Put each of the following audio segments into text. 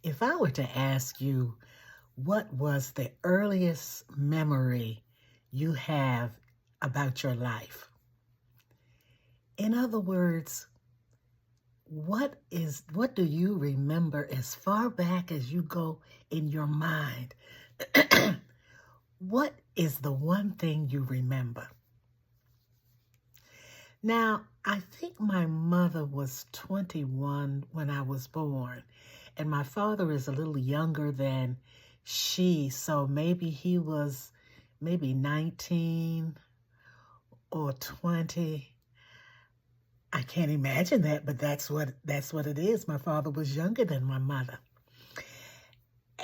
If I were to ask you what was the earliest memory you have about your life, in other words, what do you remember as far back as you go in your mind? What is the one thing you remember? Now, I think my mother was 21 when I was born, and my father is a little younger than she, so maybe he was maybe 19 or 20. I can't imagine that, but that's what it is. My father was younger than my mother.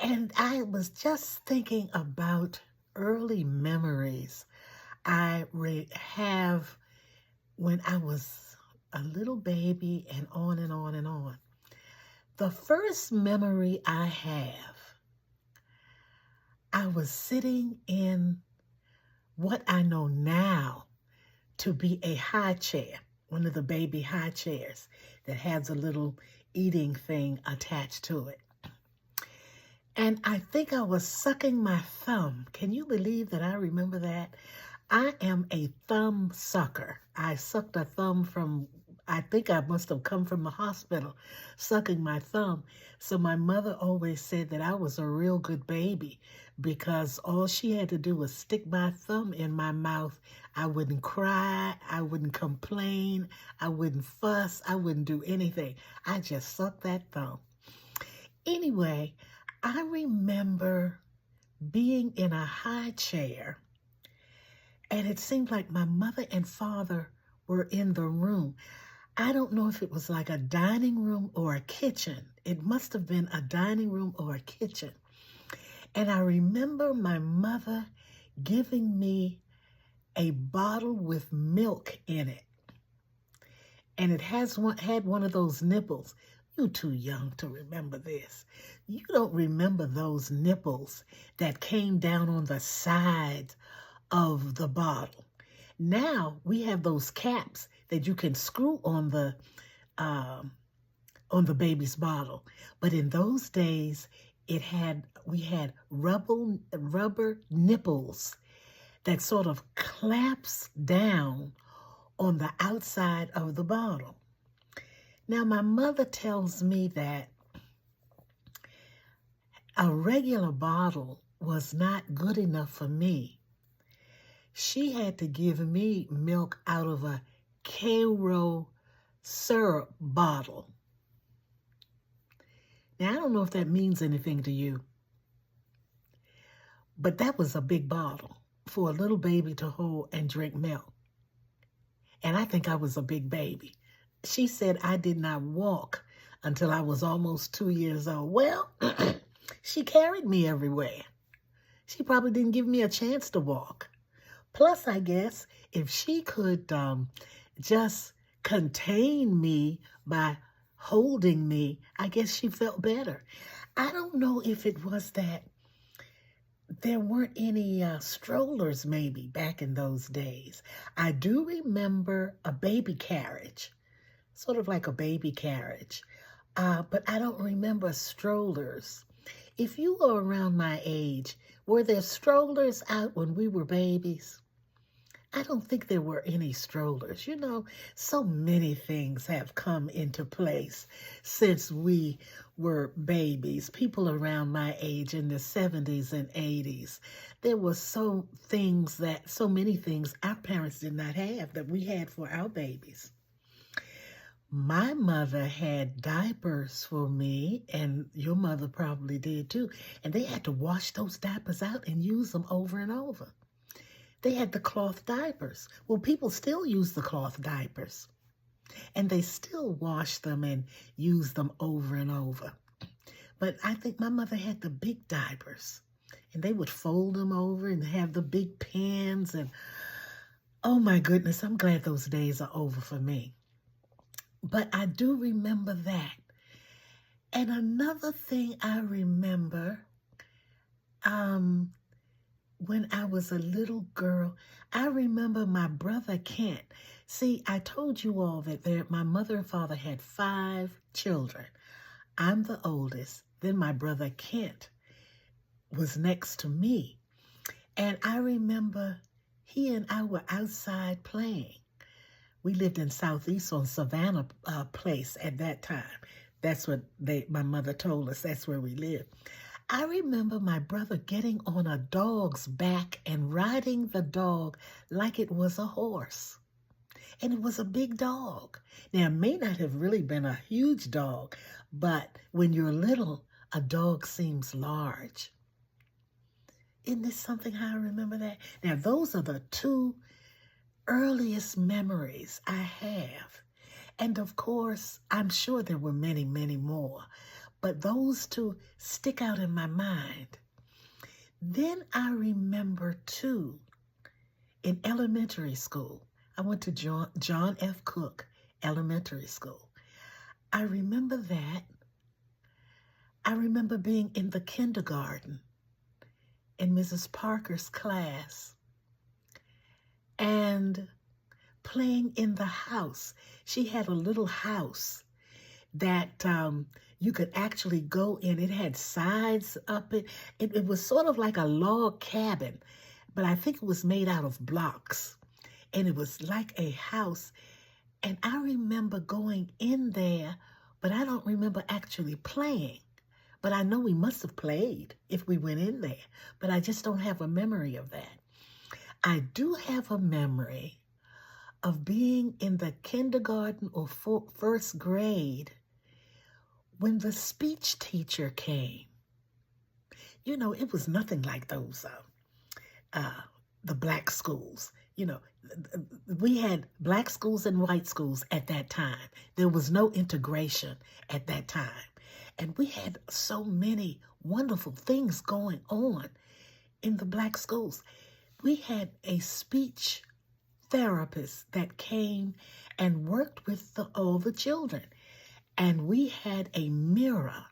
And I was just thinking about early memories I have when I was a little baby and on and on and on. The first memory I have, I was sitting in what I know now to be a high chair, one of the baby high chairs that has a little eating thing attached to it. And I think I was sucking my thumb. Can you believe that I remember that? I am a thumb sucker. I sucked a thumb I think I must have come from the hospital sucking my thumb. So my mother always said that I was a real good baby because all she had to do was stick my thumb in my mouth. I wouldn't cry. I wouldn't complain. I wouldn't fuss. I wouldn't do anything. I just sucked that thumb. Anyway, I remember being in a high chair, and it seemed like my mother and father were in the room. I don't know if it was like a dining room or a kitchen. It must have been a dining room or a kitchen. And I remember my mother giving me a bottle with milk in it. And it had one of those nipples. You're too young to remember this. You don't remember those nipples that came down on the sides of the bottle. Now we have those caps that you can screw on the baby's bottle. But in those days, we had rubber nipples that sort of clamps down on the outside of the bottle. Now, my mother tells me that a regular bottle was not good enough for me. She had to give me milk out of a Karo syrup bottle. Now, I don't know if that means anything to you, but that was a big bottle for a little baby to hold and drink milk. And I think I was a big baby. She said I did not walk until I was almost 2 years old. Well, she carried me everywhere. She probably didn't give me a chance to walk. Plus, I guess if she could just contain me by holding me, I guess she felt better. I don't know if it was that there weren't any strollers maybe back in those days. I do remember a baby carriage, sort of like a baby carriage, but I don't remember strollers. If you were around my age, were there strollers out when we were babies? I don't think there were any strollers. You know, so many things have come into place since we were babies. People around my age in the 70s and 80s, there were so many things our parents did not have that we had for our babies. My mother had diapers for me, and your mother probably did too. And they had to wash those diapers out and use them over and over. They had the cloth diapers. Well, people still use the cloth diapers, and they still wash them and use them over and over. But I think my mother had the big diapers, and they would fold them over and have the big pans. And oh my goodness, I'm glad those days are over for me. But I do remember that. And another thing I remember, when I was a little girl, I remember my brother Kent. See, I told you all that my mother and father had 5 children. I'm the oldest. Then my brother Kent was next to me. And I remember he and I were outside playing. We lived in Southeast on Savannah Place at that time. That's what my mother told us. That's where we lived. I remember my brother getting on a dog's back and riding the dog like it was a horse. And it was a big dog. Now, it may not have really been a huge dog, but when you're little, a dog seems large. Isn't this something how I remember that? Now, those are the two earliest memories I have. And of course, I'm sure there were many, many more, but those two stick out in my mind. Then I remember too, in elementary school, I went to John F. Cook Elementary School. I remember that. I remember being in the kindergarten in Mrs. Parker's class and playing in the house. She had a little house that you could actually go in. It had sides up it. It was sort of like a log cabin, but I think it was made out of blocks. And it was like a house. And I remember going in there, but I don't remember actually playing. But I know we must have played if we went in there. But I just don't have a memory of that. I do have a memory of being in the kindergarten or first grade when the speech teacher came. You know, it was nothing like those, the black schools. You know, we had black schools and white schools at that time. There was no integration at that time. And we had so many wonderful things going on in the black schools. We had a speech therapist that came and worked with all the children. And we had a mirror.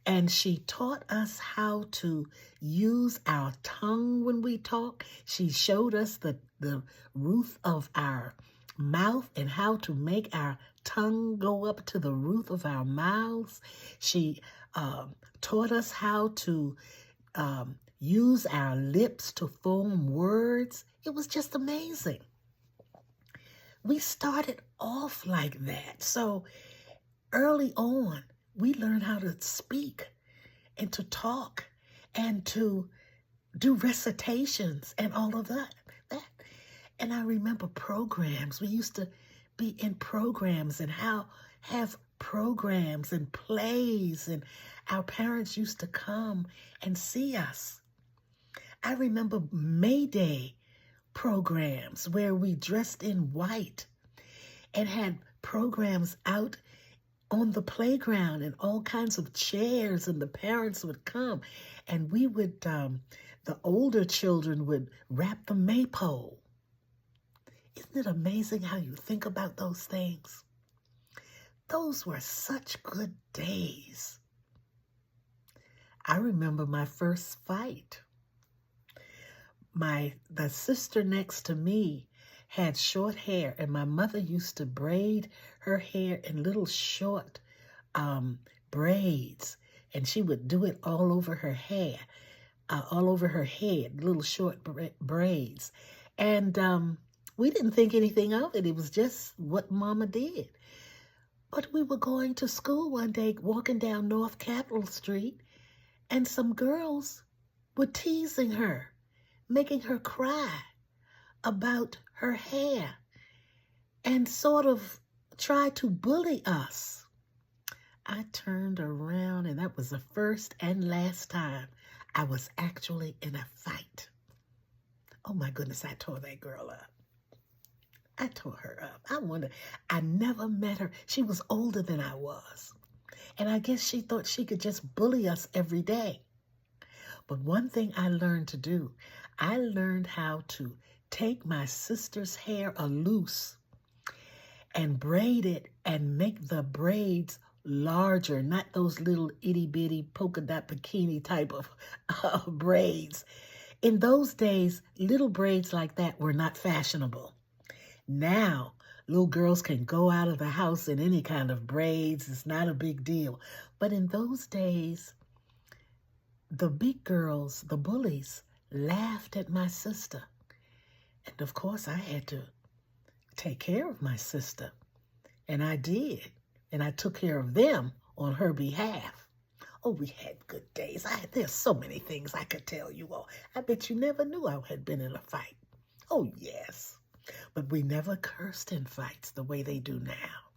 And she taught us how to use our tongue when we talk. She showed us the roof of our mouth and how to make our tongue go up to the roof of our mouths. She taught us how to use our lips to form words. It was just amazing. We started off like that. So early on, we learned how to speak and to talk and to do recitations and all of that. And I remember programs. We used to be in programs and have programs and plays, and our parents used to come and see us. I remember May Day programs where we dressed in white and had programs out on the playground and all kinds of chairs, and the parents would come and we would, the older children would wrap the maypole. Isn't it amazing how you think about those things? Those were such good days. I remember my first fight. The sister next to me had short hair, and my mother used to braid her hair in little short braids, and she would do it all over her hair, all over her head, little short braids. And we didn't think anything of it. It was just what Mama did. But we were going to school one day, walking down North Capitol Street, and some girls were teasing her, making her cry about her hair, and sort of tried to bully us. I turned around, and that was the first and last time I was actually in a fight. Oh my goodness, I tore that girl up. I tore her up. I never met her. She was older than I was. And I guess she thought she could just bully us every day. But one thing I learned to do, I learned how to take my sister's hair loose and braid it and make the braids larger, not those little itty bitty polka dot bikini type of braids. In those days, little braids like that were not fashionable. Now, Little girls can go out of the house in any kind of braids. It's not a big deal. But in those days, the big girls, the bullies, laughed at my sister. And of course, I had to take care of my sister. And I did. And I took care of them on her behalf. Oh, we had good days. There's so many things I could tell you all. I bet you never knew I had been in a fight. Oh, yes. But we never cursed in fights the way they do now.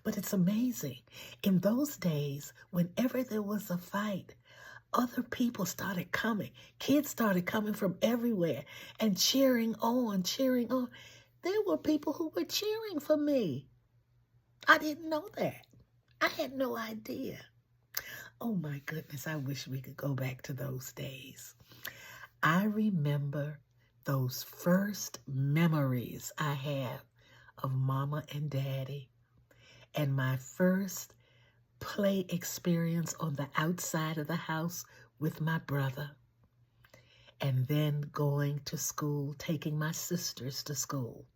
But it's amazing. In those days, whenever there was a fight, other people started coming. Kids started coming from everywhere and cheering on, cheering on. There were people who were cheering for me. I didn't know that. I had no idea. Oh my goodness, I wish we could go back to those days. I remember those first memories I have of Mama and Daddy, and my first play experience on the outside of the house with my brother, and then going to school, taking my sisters to school.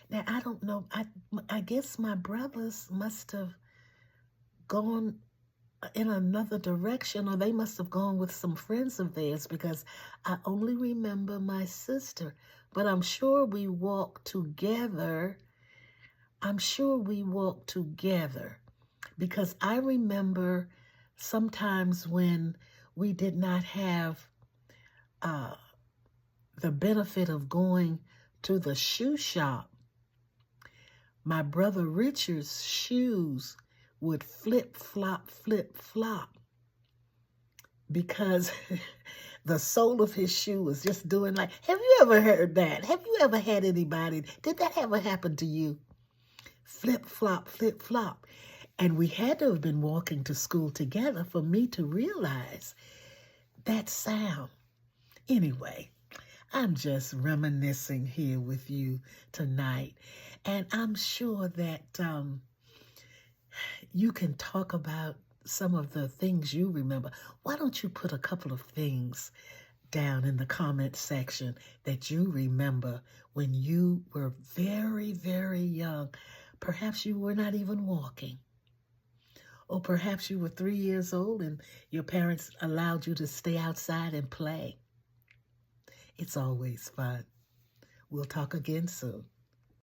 Now, I don't know, I guess my brothers must have gone in another direction, or they must have gone with some friends of theirs, because I only remember my sister. But I'm sure we walked together. Because I remember sometimes when we did not have the benefit of going to the shoe shop, my brother Richard's shoes would flip-flop, because the sole of his shoe was just doing like, have you ever heard that? Have you ever had anybody, did that ever happen to you? Flip-flop, flip-flop. And we had to have been walking to school together for me to realize that sound. Anyway, I'm just reminiscing here with you tonight. And I'm sure that you can talk about some of the things you remember. Why don't you put a couple of things down in the comment section that you remember when you were very, very young? Perhaps you were not even walking. Or perhaps you were 3 years old and your parents allowed you to stay outside and play. It's always fun. We'll talk again soon.